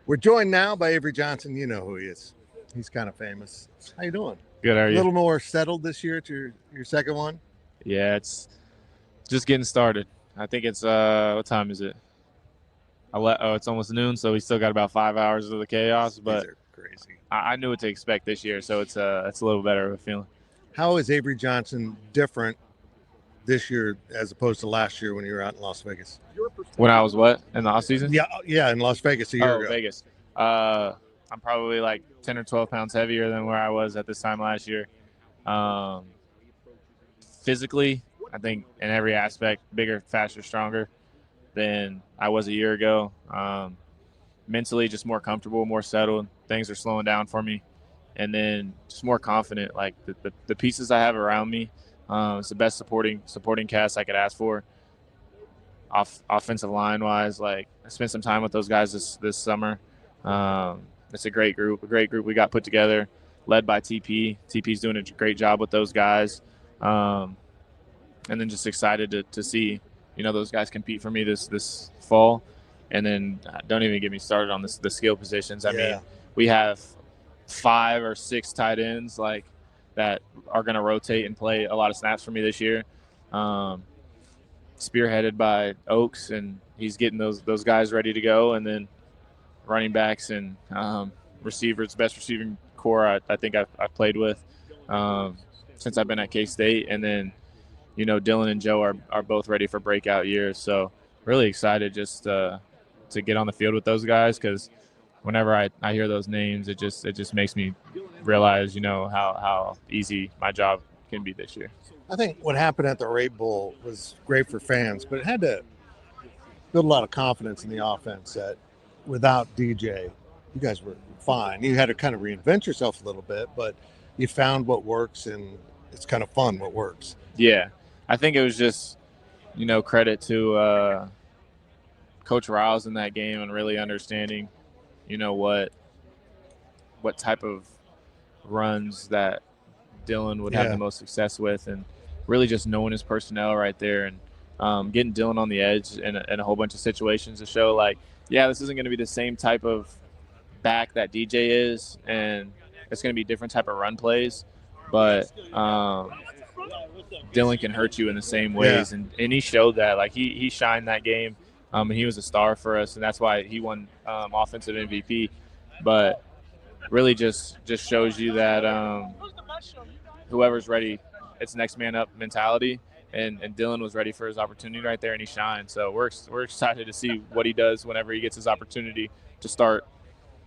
We're joined now by Avery Johnson. You know who he is. He's kind of famous. How you doing? Good, how are A you? little more settled this year at your second one? Yeah, it's just getting started. I think it's what time is it? It's almost noon, so we still got about 5 hours of the chaos. These But are crazy. I knew what to expect this year, so it's a little better of a feeling. How is Avery Johnson different this year as opposed to last year when you were out in Las Vegas? When I was what in the off season? Yeah, in Las Vegas a year Oh, ago. Vegas. I'm probably like 10 or 12 pounds heavier than where I was at this time last year. Um, Physically, I think in every aspect, bigger, faster, stronger than I was a year ago. Mentally, just more comfortable, more settled. Things are slowing down for me, and then just more confident. Like the pieces I have around me, it's the best supporting cast I could ask for. Offensive line wise, like I spent some time with those guys this summer. It's a great group we got put together, led by TP. TP's doing a great job with those guys, um, and then just excited to see those guys compete for me this fall. And then don't even get me started on the skill positions. I mean, Yeah. we have 5 or 6 tight ends like that are going to rotate and play a lot of snaps for me this year. Um, Spearheaded by Oaks, and he's getting those guys ready to go. And then running backs and receivers, best receiving core I think I've played with since I've been at K-State. And then Dylan and Joe are both ready for breakout years. So really excited just to get on the field with those guys, because whenever I hear those names, it just makes me realize how easy my job can be this year. I think what happened at the Rape Bowl was great for fans, but it had to build a lot of confidence in the offense that without DJ, you guys were fine. You had to kind of reinvent yourself a little bit, but you found what works, and it's kind of fun what works. Yeah, I think it was just credit to Coach Riles in that game and really understanding what type of runs that Dylan would have the most success with, and really just knowing his personnel right there, and getting Dylan on the edge in a whole bunch of situations to show like, yeah, this isn't going to be the same type of back that DJ is, and it's going to be different type of run plays, but Dylan can hurt you in the same ways, and he showed that. Like he shined that game, and he was a star for us, and that's why he won offensive MVP. But really just shows you that whoever's ready, it's next man up mentality, and Dylan was ready for his opportunity right there, and he shined. So we're excited to see what he does whenever he gets his opportunity to start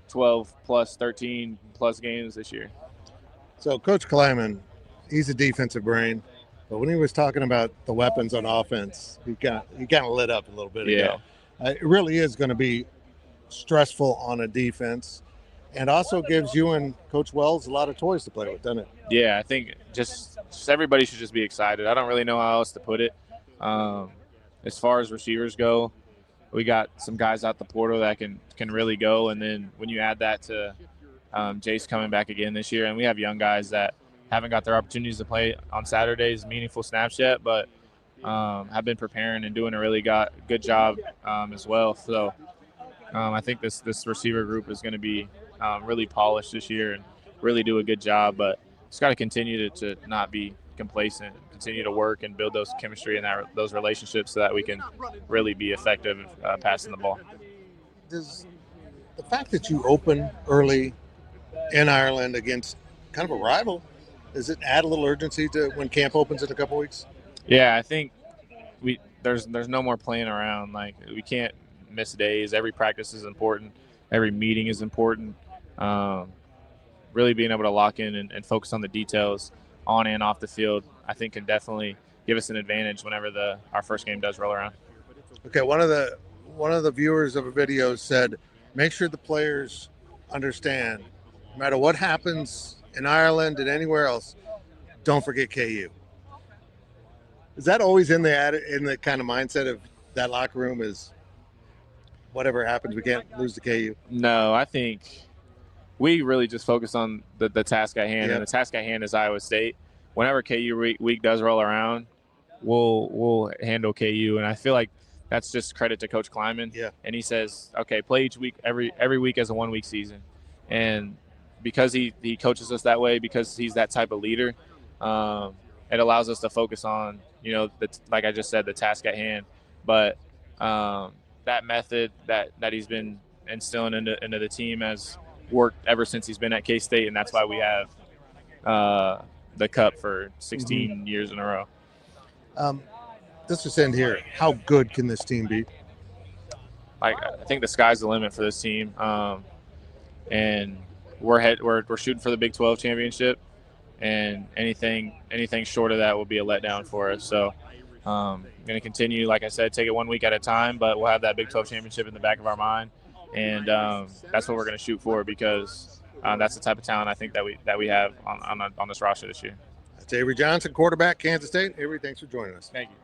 12 plus 13 plus games this year. So Coach Kleiman, he's a defensive brain, but when he was talking about the weapons on offense, he kind of lit up a little bit ago. It really is going to be stressful on a defense, and also gives you and Coach Wells a lot of toys to play with, doesn't it? Yeah, I think just everybody should just be excited. I don't really know how else to put it. As far as receivers go, we got some guys out the portal that can really go, and then when you add that to Jace coming back again this year, and we have young guys that haven't got their opportunities to play on Saturdays, meaningful snaps yet, but have been preparing and doing a really good job as well. So I think this receiver group is going to be really polished this year and really do a good job, but just got to continue to not be complacent, continue to work and build those chemistry and those relationships so that we can really be effective passing the ball. Does the fact that you open early in Ireland against kind of a rival, does it add a little urgency to when camp opens in a couple weeks? Yeah, I think there's no more playing around. Like, we can't miss days. Every practice is important. Every meeting is important. Really being able to lock in and focus on the details on and off the field, I think can definitely give us an advantage whenever our first game does roll around. Okay, one of the viewers of a video said, make sure the players understand, no matter what happens in Ireland and anywhere else, don't forget KU. Is that always in the kind of mindset of that locker room, is whatever happens, we can't lose to KU? No, I think we really just focus on the task at hand, and the task at hand is Iowa State. Whenever KU week does roll around, we'll handle KU, and I feel like that's just credit to Coach Kleiman. Yeah. And he says, okay, play each week, every week as a 1 week season. And because he coaches us that way, because he's that type of leader, it allows us to focus on, like I just said, the task at hand. But that method that he's been instilling into the team has worked ever since he's been at K-State, and that's why we have the cup for 16 years in a row. Let's just end here. How good can this team be? I think the sky's the limit for this team, and we're shooting for the Big 12 championship, and anything short of that will be a letdown for us. So I'm going to continue, like I said, take it 1 week at a time, but we'll have that Big 12 championship in the back of our mind, and that's what we're going to shoot for, because that's the type of talent I think that we have on this roster this year. That's Avery Johnson, quarterback, Kansas State. Avery, thanks for joining us. Thank you.